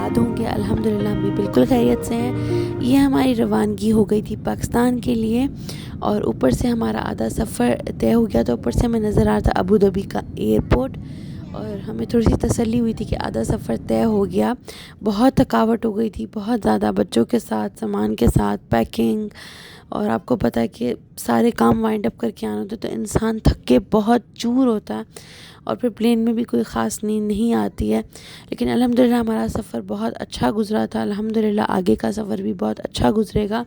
आबाद होंगे। अल्हम्दुलिल्लाह हम भी बिल्कुल खैरियत से हैं। ये हमारी रवानगी हो गई थी पाकिस्तान के लिए और ऊपर से हमारा आधा सफ़र तय हो गया। तो ऊपर से हमें नज़र आ रहा था अबू धाबी का एयरपोर्ट और हमें थोड़ी सी तसल्ली हुई थी कि आधा सफ़र तय हो गया। बहुत थकावट हो गई थी, बहुत ज़्यादा, बच्चों के साथ, सामान के साथ, पैकिंग, और आपको पता है कि सारे काम वाइंड अप करके आना होता है तो इंसान थक के बहुत चूर होता है और फिर प्लेन में भी कोई ख़ास नींद नहीं आती है। लेकिन अल्हम्दुलिल्लाह हमारा सफ़र बहुत अच्छा गुज़रा था। अल्हम्दुलिल्लाह आगे का सफ़र भी बहुत अच्छा गुज़रेगा।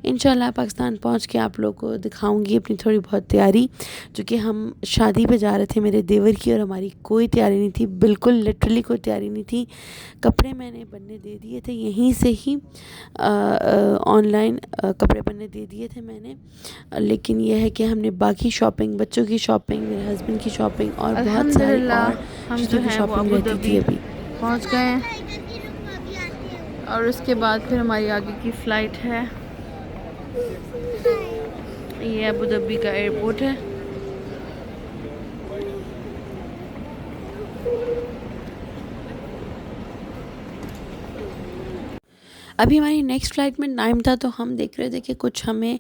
इंशाल्लाह पाकिस्तान पहुंच के आप लोगों को दिखाऊंगी अपनी थोड़ी बहुत तैयारी, क्योंकि हम शादी पे जा रहे थे मेरे देवर की और हमारी कोई तैयारी नहीं थी, बिल्कुल लिटरली कोई तैयारी नहीं थी। कपड़े मैंने बनने दे दिए थे यहीं से ही, ऑनलाइन कपड़े बनने दे दिए थे मैंने। लेकिन यह है कि हमने बाकी शॉपिंग, बच्चों की शॉपिंग, मेरे हस्बैंड की शॉपिंग और बहुत सारी और हम चीज़ों की शॉपिंग रहती थी अभी। पहुंच गए और उसके बाद फिर हमारी आगे की फ़्लाइट है। ये अबू धाबी का एयरपोर्ट है। अभी हमारी नेक्स्ट फ़्लाइट में टाइम था तो हम देख रहे थे कि कुछ हमें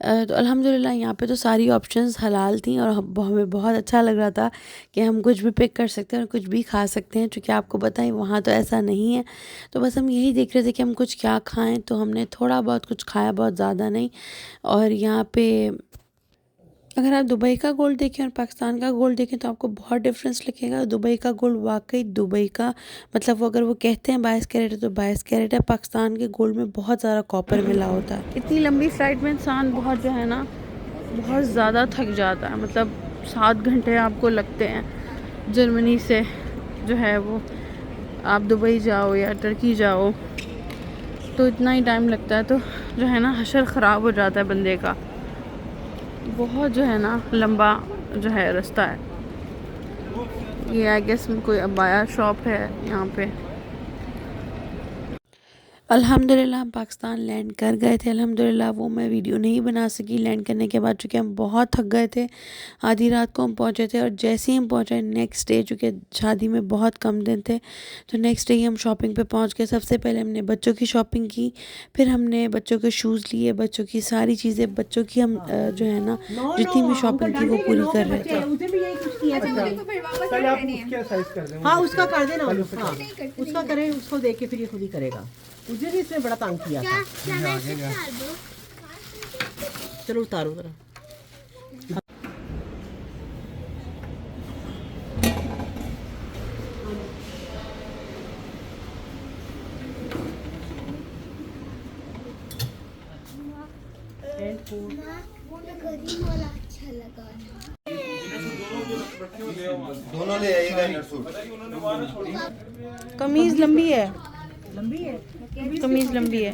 तो अल्हम्दुलिल्लाह यहाँ पे तो सारी ऑप्शंस हलाल थी और हमें बहुत अच्छा लग रहा था कि हम कुछ भी पिक कर सकते हैं और कुछ भी खा सकते हैं, क्योंकि आपको पता है वहाँ तो ऐसा नहीं है। तो बस हम यही देख रहे थे कि हम कुछ क्या खाएं, तो हमने थोड़ा बहुत कुछ खाया, बहुत ज़्यादा नहीं। और यहाँ पे अगर आप दुबई का गोल्ड देखें और पाकिस्तान का गोल्ड देखें तो आपको बहुत डिफरेंस लगेगा। दुबई का गोल्ड वाकई दुबई का, मतलब वो अगर वो कहते हैं 22 कैरेट है तो 22 कैरेट है। पाकिस्तान के गोल्ड में बहुत ज़्यादा कॉपर मिला होता है। इतनी लंबी फ़्लाइट में इंसान बहुत जो है ना, बहुत ज़्यादा थक जाता है। मतलब 7 घंटे आपको लगते हैं जर्मनी से जो है वो आप दुबई जाओ या टर्की जाओ तो इतना ही टाइम लगता है। तो जो है ना हशर ख़राब हो जाता है बंदे का। बहुत जो है ना लंबा जो है रास्ता है। ये आई गेस कोई अबाया शॉप है यहाँ पे। अल्हम्दुलिल्लाह हम पाकिस्तान लैंड कर गए थे। अल्हम्दुलिल्लाह वो मैं वीडियो नहीं बना सकी लैंड करने के बाद, चूँकि हम बहुत थक गए थे। आधी रात को हम पहुँचे थे और जैसे ही हम पहुँचे नेक्स्ट डे, चूँकि शादी में बहुत कम दिन थे, तो नेक्स्ट डे ही हम शॉपिंग पे पहुँच गए। सबसे पहले हमने बच्चों की शॉपिंग की, फिर हमने बच्चों के शूज़ लिए, बच्चों की सारी चीज़ें, बच्चों की हम जो है ना जितनी भी शॉपिंग थी वो पूरी कर रहे थे। हाँ उसका कर देना, हाँ उसका करें, उसको देख के फिर ये खुद ही करेगा। मुझे भी इसमें बड़ा तंग किया था। चलो उतारो जरा। दोनों ले आइएगा। कमीज़ लंबी है, लंबी है, कमीज़ लंबी है।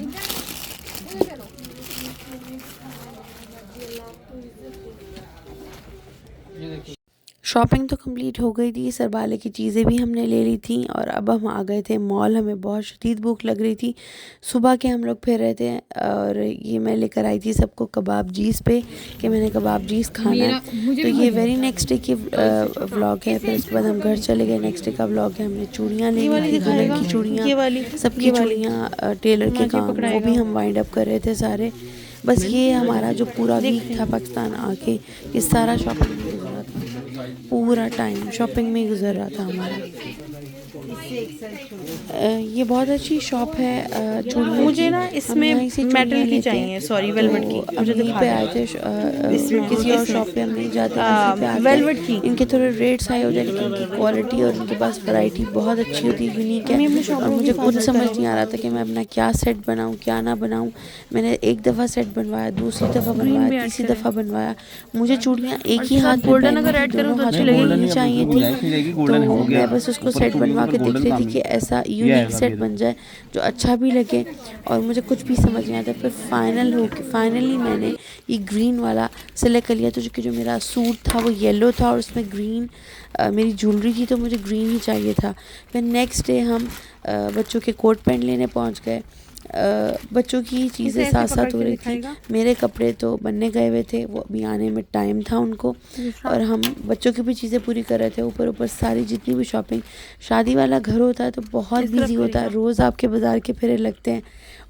शॉपिंग तो कंप्लीट हो गई थी, सरबाले की चीज़ें भी हमने ले ली थी और अब हम आ गए थे मॉल। हमें बहुत शदीद भूख लग रही थी, सुबह के हम लोग फिर रहे थे और ये मैं लेकर आई थी सबको कबाब जीस पे कि मैंने कबाब जीस खाना है। तो ये वेरी नेक्स्ट डे की व्लॉग है। फिर उसके बाद हम घर चले गए। नेक्स्ट डे का व्लॉग है, हमने चूड़ियाँ ले ली थी, दुल्हन की चूड़ियाँ, सबकी चूड़ियाँ, टेलर के काम, वो भी हम वाइंड अप कर रहे थे सारे। बस ये हमारा जो पूरा वीक था पाकिस्तान आके, ये सारा शॉपिंग में गुजरा था, पूरा टाइम शॉपिंग में गुजर रहा था हमारा। ये बहुत अच्छी शॉप है चूड़ियों की। मुझे ना इसमें मेटल की चाहिए, सॉरी वेलवेट की। मुझे यहीं पे आए थे, किसी और शॉप पे हम नहीं जाते, इसी पे आते हैं। वेलवेट की इनके थोड़े रेट्स हाई हो जाए लेकिन इनकी क्वालिटी और इनके पास वैरायटी बहुत अच्छी होती है, यूनिक है। और मुझे खुद समझ नहीं आ रहा था कि मैं अपना क्या सेट बनाऊँ क्या ना बनाऊँ। मैंने एक दफ़ा सेट बनवाया, दूसरी दफ़ा बनवाया, तीसरी दफ़ा बनवाया। मुझे चूड़ियाँ एक ही हाथ में पहननी थी, दोनों हाथ में नहीं चाहिए थी। तो मैं बस उसको सेट बनवा के देख रही थी कि ऐसा यूनिक सेट बन जाए जो अच्छा भी लगे और मुझे कुछ भी समझ नहीं आता। फिर फाइनली मैंने ये ग्रीन वाला सेलेक्ट कर लिया। तो जो मेरा सूट था वो येलो था और उसमें ग्रीन मेरी ज्वेलरी थी, तो मुझे ग्रीन ही चाहिए था। फिर नेक्स्ट डे हम बच्चों के कोट पैंट लेने पहुंच गए। बच्चों की चीज़ें साथ साथ हो रही थी। मेरे कपड़े तो बनने गए हुए थे, वो अभी आने में टाइम था उनको, और हम बच्चों की भी चीज़ें पूरी कर रहे थे। ऊपर सारी जितनी भी शॉपिंग, शादी वाला घर होता है तो बहुत बिजी होता है, रोज़ आपके बाज़ार के फेरे लगते हैं,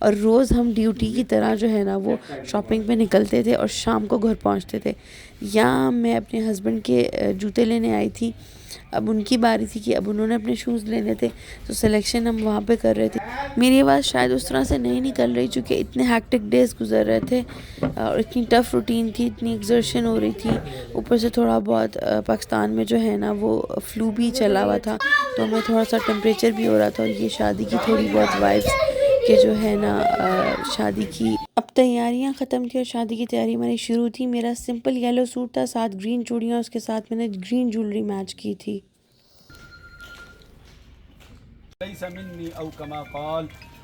और रोज़ हम ड्यूटी की तरह जो है ना वो शॉपिंग पे निकलते थे और शाम को घर पहुंचते थे। यहाँ मैं अपने हस्बैंड के जूते लेने आई थी। अब उनकी बारी थी कि अब उन्होंने अपने शूज़ लेने थे, तो सिलेक्शन हम वहाँ पे कर रहे थे। मेरी आवाज़ शायद उस तरह से नहीं निकल रही, चूँकि इतने हैक्टिक डेज़ गुजर रहे थे और इतनी टफ़ रूटीन थी, इतनी एक्सर्शन हो रही थी। ऊपर से थोड़ा बहुत पाकिस्तान में जो है ना वो फ्लू भी चला हुआ था, तो हमें थोड़ा सा टेम्परेचर भी हो रहा था, और ये शादी की थोड़ी बहुत वाइब्स कि जो है ना शादी की अब तैयारियां ख़त्म थी और शादी की तैयारी हमारी शुरू थी। मेरा सिंपल येलो सूट था, साथ ग्रीन चूड़ियाँ, उसके साथ मैंने ग्रीन ज्वेलरी मैच की थी।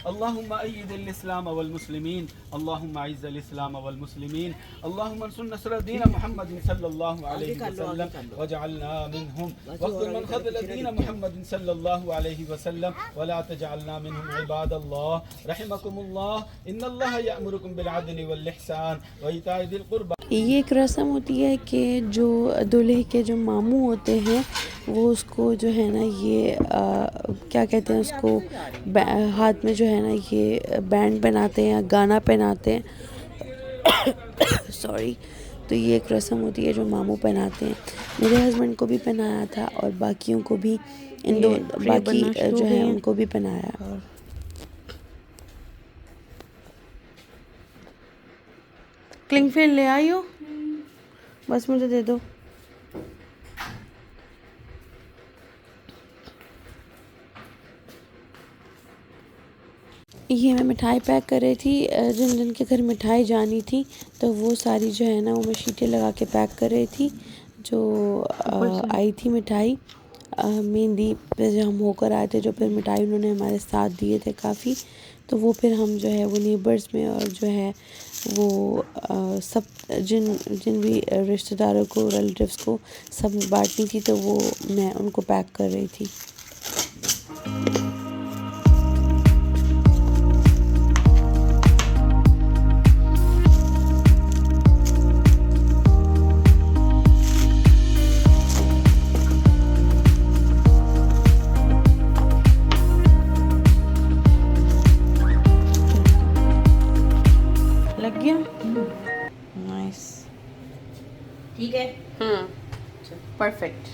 अल्लाहुम्मा अय्यिदिल इस्लाम वल मुस्लिमीन, अल्लाहुम्मा अइज़्ज़िल इस्लाम वल मुस्लिमीन, अल्लाहुम्मा अंसुर नस्र दीन मुहम्मदिन सल्लल्लाहु अलैहि वसल्लम वजअलना मिनहुम वक़्तुल मन ख़ज़ल दीन मुहम्मदिन सल्लल्लाहु अलैहि वसल्लम वला तजअलना मिनहुम इबादल्लाह रहमकुमुल्लाह इन्नल्लाह यअमुरुकुम बिल अदली वल इहसान व इताइ दिल कुर्बा। ये एक रस्म होती है कि जो दूल्हे के जो मामू होते हैं वो उसको जो है ना ये क्या कहते हैं उसको, हाथ में जो है ना ये बैंड पहनाते हैं या गाना पहनाते हैं सॉरी। तो ये एक रस्म होती है जो मामू पहनाते हैं। मेरे हस्बैंड को भी पहनाया था और बाकियों को भी, इन दो बाकी जो है उनको भी पहनाया। क्लिंग फिल ले आई हो? बस मुझे दे दो। ये मैं मिठाई पैक कर रही थी, जिन जिन के घर मिठाई जानी थी तो वो सारी जो है ना वो मैं शीटें लगा के पैक कर रही थी। जो आई थी मिठाई मेहंदी पे जो हम होकर आए थे, जो फिर मिठाई उन्होंने हमारे साथ दिए थे काफ़ी, तो वो फिर हम जो है वो नेबर्स में और जो है वो सब जिन जिन भी रिश्तेदारों को, रिलेटिव्स को सब बांटनी थी, तो वो मैं उनको पैक कर रही थी। लग गया? नाइस, ठीक है। परफेक्ट।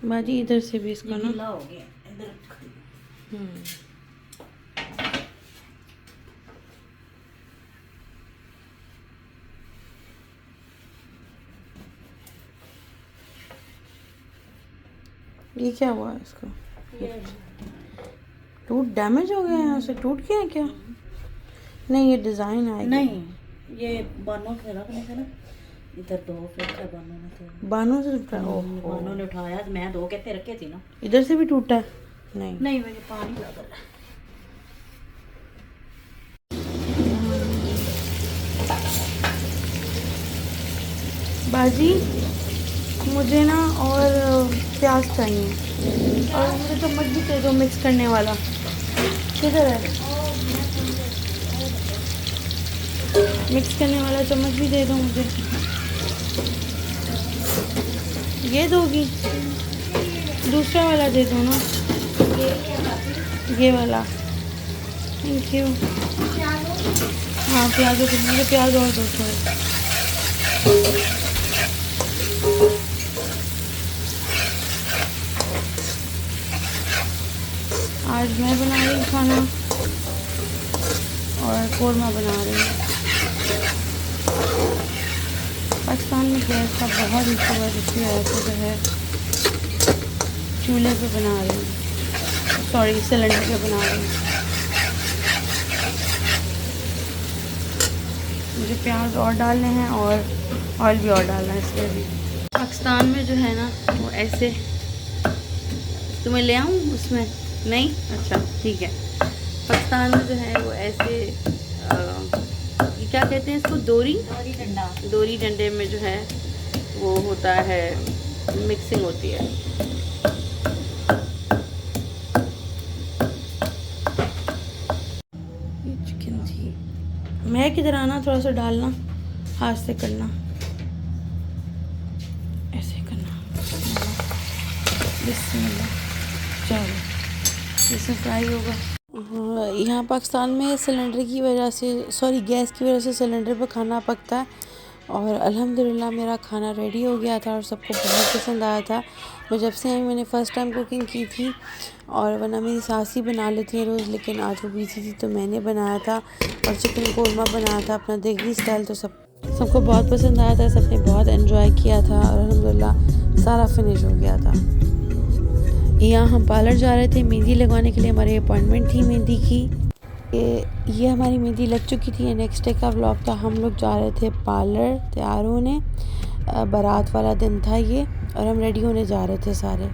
बाजी इधर से भी इसको ना, हो गया इधर। ये क्या हुआ है इसको? टूट डैमेज हो गया है, यहाँ से टूट गया है क्या? नहीं, ये डिज़ाइन आएगा। नहीं, ये बानों से रखने का ना, इधर दो फिर क्या बानों ने तो बानों से टूटा? बानों ने उठाया, मैं दो कहते रखे थी ना। इधर से भी टूटा है? नहीं नहीं, मुझे पानी लग रहा है। बाजी मुझे ना और प्याज चाहिए, और मुझे चम्मच भी दे दो मिक्स करने वाला। किधर है? मिक्स करने वाला चम्मच भी दे दो मुझे। ये दोगी? दूसरा वाला दे दो ना, ये वाला। Thank you. हाँ प्याज दो, मुझे प्याज और दो थोड़े। आज मैं बना रही हूँ खाना और कोरमा बना रही हूँ। पाकिस्तान में गैस का बहुत इशू है, इसलिए ऐसे जो है चूल्हे पे बना रही हूँ, सॉरी सिलेंडर पे बना रही हूँ। मुझे प्याज और डालने हैं और ऑयल भी और डालना है, इसलिए भी। पाकिस्तान में जो है ना वो ऐसे तुम्हें ले आऊँ उसमें? नहीं, अच्छा ठीक है। पाकिस्तान में जो है वो ऐसे ये क्या कहते हैं इसको, दोरी डंडे में जो है वो होता है, मिक्सिंग होती है। ये चिकन थी, मैं किधर आना, थोड़ा सा डालना, हाथ से करना, ऐसे करना, बिस्मिल्लाह। चलो इससे फ्राई होगा। हाँ, यहाँ पाकिस्तान में सिलेंडर की वजह से, सॉरी गैस की वजह से सिलेंडर पर खाना पकता है। और अल्हम्दुलिल्लाह मेरा खाना रेडी हो गया था और सबको बहुत पसंद आया था। मैं जब से आई मैंने फ़र्स्ट टाइम कुकिंग की थी, और वरना मेरी सास ही बना लेती है रोज़, लेकिन आज वो बिजी थी तो मैंने बनाया था। और चिकन कोरमा बनाया था अपना देगी स्टाइल, तो सबको बहुत पसंद आया था, सबने बहुत एंजॉय किया था और अल्हम्दुलिल्लाह सारा फिनिश हो गया था। यहाँ हम पार्लर जा रहे थे मेहंदी लगवाने के लिए, हमारी अपॉइंटमेंट थी मेहंदी की। ये हमारी मेहंदी लग चुकी थी। नेक्स्ट डे का व्लॉग था, हम लोग जा रहे थे पार्लर तैयार होने, बारात वाला दिन था ये, और हम रेडी होने जा रहे थे सारे।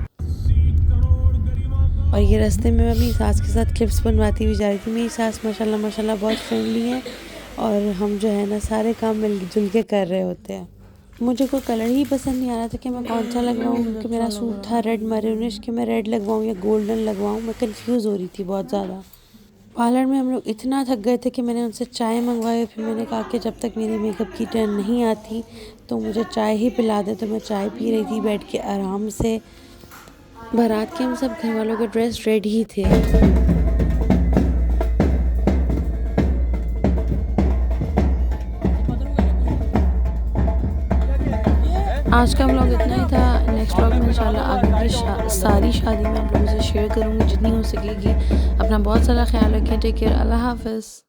और ये रास्ते में मैं अपनी सास के साथ क्लिप्स बनवाती हुई जा रही थी। मेरी सास माशाल्लाह बहुत फ्रेंडली है, और हम जो है ना सारे काम मिलजुल के कर रहे होते हैं। मुझे कोई कलर ही पसंद नहीं आ रहा था कि मैं कौन सा लगवाऊँ, क्योंकि मेरा सूट था रेड मैरूनिश, कि मैं रेड लगवाऊँ या गोल्डन लगवाऊँ, मैं कंफ्यूज हो रही थी बहुत ज़्यादा। पार्लर में हम लोग इतना थक गए थे कि मैंने उनसे चाय मंगवाई। फिर मैंने कहा कि जब तक मेरी मेकअप की टर्न नहीं आती तो मुझे चाय ही पिला दे, तो मैं चाय पी रही थी बैठ के आराम से। बारात के हम सब घर वालों के ड्रेस रेडी ही थे। आज का व्लॉग इतना ही था। नेक्स्ट व्लॉग में इंशाल्लाह आगे की सारी शादी में आप लोगों से शेयर करूँगी जितनी हो सकेगी। अपना बहुत सारा ख्याल रखें। Take care. अल्लाह हाफ़िज़।